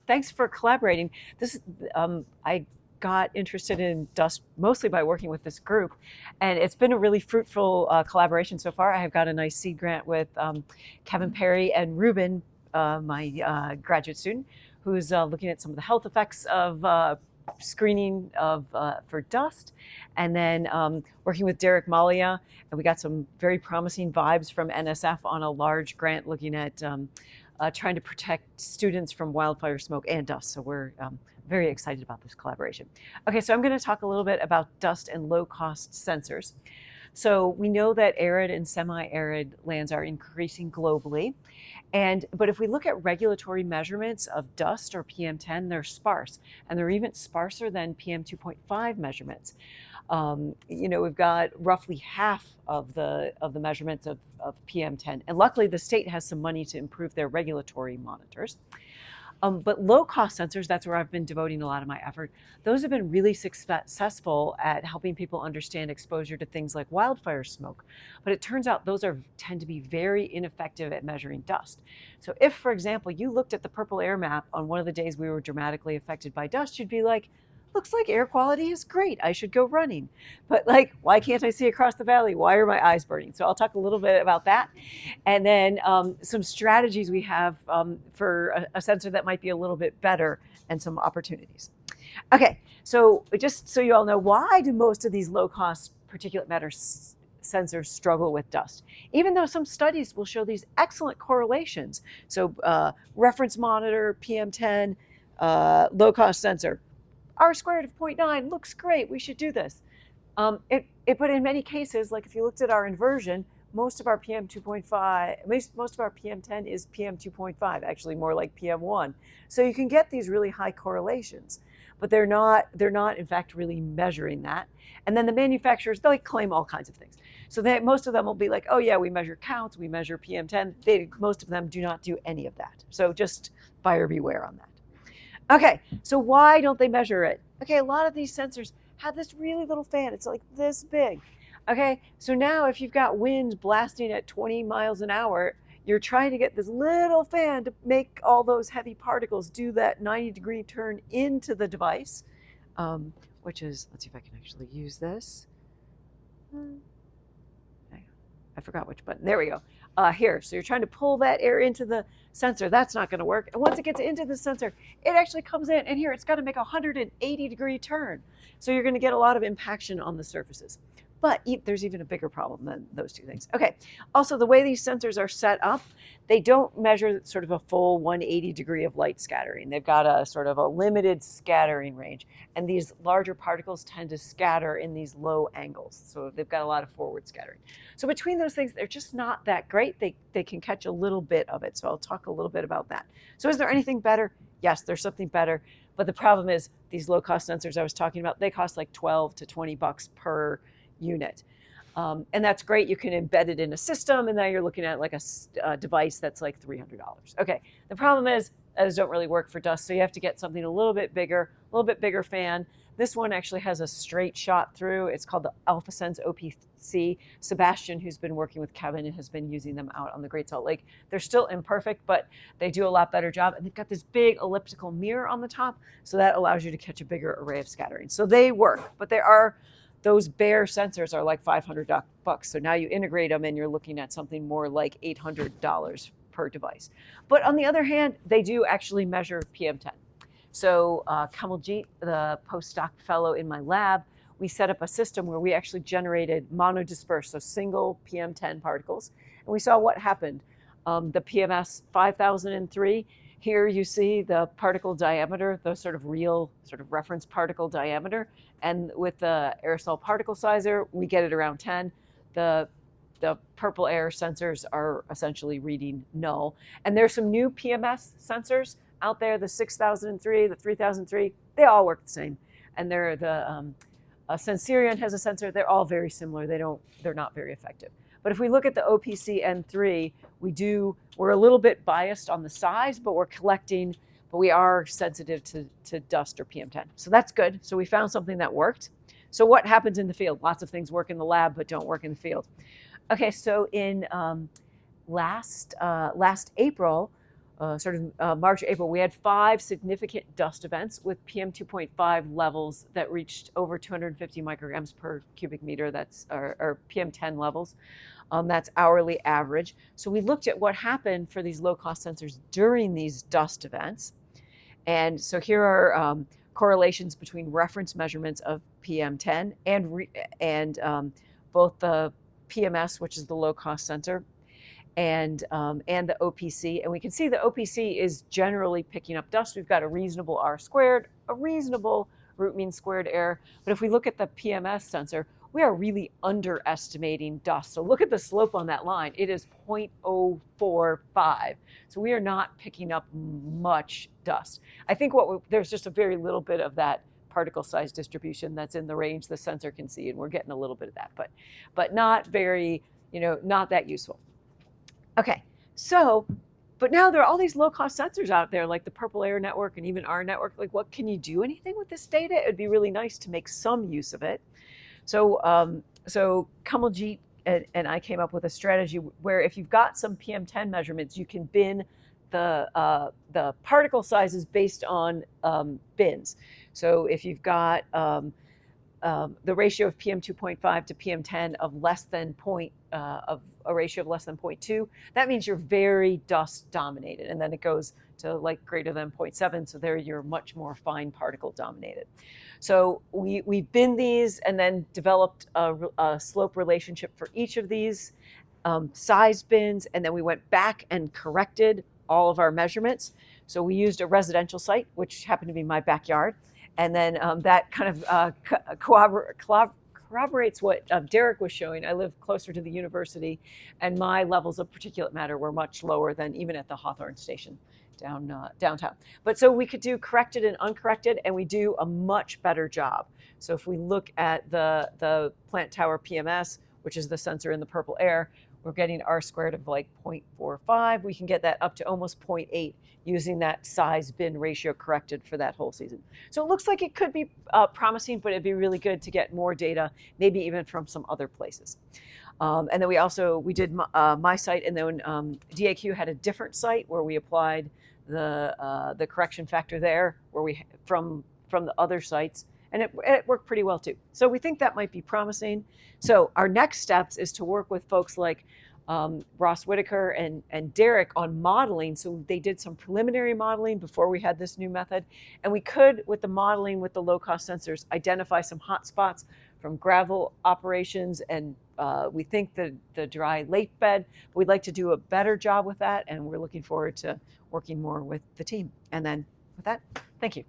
Thanks for collaborating. I got interested in dust mostly by working with this group, and it's been a really fruitful collaboration so far. I have got a nice seed grant with Kevin Perry and Ruben, my graduate student, who's looking at some of the health effects of screening of for dust, and then working with Derek Malia, and we got some very promising vibes from NSF on a large grant looking at trying to protect students from wildfire smoke and dust. So we're very excited about this collaboration. Okay, so I'm going to talk a little bit about dust and low-cost sensors. So we know that arid and semi-arid lands are increasing globally. But if we look at regulatory measurements of dust or PM10, they're sparse, and they're even sparser than PM2.5 measurements. We've got roughly half of the measurements of PM10, and luckily the state has some money to improve their regulatory monitors. But low-cost sensors, that's where I've been devoting a lot of my effort. Those have been really successful at helping people understand exposure to things like wildfire smoke. But it turns out those tend to be very ineffective at measuring dust. So if, for example, you looked at the purple air map on one of the days we were dramatically affected by dust, you'd be like, looks like air quality is great. I should go running. But why can't I see across the valley? Why are my eyes burning? So I'll talk a little bit about that. And then some strategies we have for a sensor that might be a little bit better and some opportunities. Okay, so just so you all know, why do most of these low-cost particulate matter sensors struggle with dust? Even though some studies will show these excellent correlations. So reference monitor, PM10, low-cost sensor, R squared of 0.9 looks great. We should do this. But in many cases, like if you looked at our inversion, most of our PM2.5, most of our PM10 is PM2.5, actually more like PM1. So you can get these really high correlations, but they're not in fact really measuring that. And then the manufacturers, they claim all kinds of things. So most of them will be like, oh yeah, we measure counts, we measure PM10. Most of them do not do any of that. So just buyer beware on that. Okay, so why don't they measure it? Okay, a lot of these sensors have this really little fan. It's like this big. Okay, so now if you've got wind blasting at 20 miles an hour, you're trying to get this little fan to make all those heavy particles do that 90-degree turn into the device, which is, let's see if I can actually use this. I forgot which button. There we go. Here, so you're trying to pull that air into the sensor. That's not going to work. And once it gets into the sensor, it actually comes in, and here it's got to make a 180-degree turn. So you're going to get a lot of impaction on the surfaces. But there's even a bigger problem than those two things. Okay, also the way these sensors are set up, they don't measure sort of a full 180 degree of light scattering. They've got a sort of a limited scattering range, and these larger particles tend to scatter in these low angles. So they've got a lot of forward scattering. So between those things, they're just not that great. They can catch a little bit of it. So I'll talk a little bit about that. So is there anything better? Yes, there's something better. But the problem is these low-cost sensors I was talking about, they cost like 12 to 20 bucks per unit. And that's great. You can embed it in a system, and now you're looking at like a device that's like $300. Okay, the problem is those don't really work for dust, so you have to get something a little bit bigger fan. This one actually has a straight shot through. It's called the AlphaSense OPC. Sebastian, who's been working with Kevin, has been using them out on the Great Salt Lake. They're still imperfect, but they do a lot better job. And they've got this big elliptical mirror on the top, so that allows you to catch a bigger array of scattering. So they work, but those bare sensors are like $500 bucks. So now you integrate them and you're looking at something more like $800 per device. But on the other hand, they do actually measure PM10. So Kamaljeet, the postdoc fellow in my lab, we set up a system where we actually generated monodispersed, so single PM10 particles. And we saw what happened. The PMS 5003, here you see the particle diameter, the sort of real sort of reference particle diameter. And with the aerosol particle sizer, we get it around 10. The purple air sensors are essentially reading null. And there's some new PMS sensors out there, the 6003, the 3003, they all work the same. And Sensirion has a sensor, they're all very similar. They're not very effective. But if we look at the OPC N3, we're a little bit biased on the size, but we are sensitive to dust or PM10. So that's good. So we found something that worked. So what happens in the field? Lots of things work in the lab, but don't work in the field. Okay, so in last April, March, April, we had 5 significant dust events with PM 2.5 levels that reached over 250 micrograms per cubic meter. That's or PM 10 levels. That's hourly average. So we looked at what happened for these low-cost sensors during these dust events. And so here are correlations between reference measurements of PM10 and both the PMS, which is the low-cost sensor, and the OPC. And we can see the OPC is generally picking up dust. We've got a reasonable R squared, a reasonable root mean squared error. But if we look at the PMS sensor, we are really underestimating dust. So look at the slope on that line. It is 0.045. So we are not picking up much dust. I think there's just a very little bit of that particle size distribution that's in the range the sensor can see, and we're getting a little bit of that, but not very, not that useful. Okay, but now there are all these low-cost sensors out there, like the Purple Air Network and even our network. Like, what can you do anything with this data? It would be really nice to make some use of it. So Kamaljeet and I came up with a strategy where if you've got some PM10 measurements, you can bin the particle sizes based on bins. So if you've got the ratio of PM 2.5 to PM 10 of less than of a ratio of less than 0.2, that means you're very dust dominated, and then it goes to like greater than 0.7. So there you're much more fine particle dominated. So we bin these and then developed a slope relationship for each of these size bins, and then we went back and corrected all of our measurements. So we used a residential site, which happened to be my backyard. And then that kind of corroborates what Derek was showing. I live closer to the university, and my levels of particulate matter were much lower than even at the Hawthorne station downtown. But so we could do corrected and uncorrected, and we do a much better job. So if we look at the plant tower PMS, which is the sensor in the purple air, we're getting R squared of like 0.45. We can get that up to almost 0.8 using that size bin ratio corrected for that whole season. So it looks like it could be promising, but it'd be really good to get more data, maybe even from some other places. And then we did my site, and then DAQ had a different site where we applied the correction factor there, where from the other sites, and it worked pretty well too. So we think that might be promising. So our next steps is to work with folks like Ross Whitaker and Derek on modeling. So they did some preliminary modeling before we had this new method. And we could, with the modeling with the low-cost sensors, identify some hot spots from gravel operations, and we think the dry lake bed. But we'd like to do a better job with that, and we're looking forward to working more with the team. And then with that, thank you.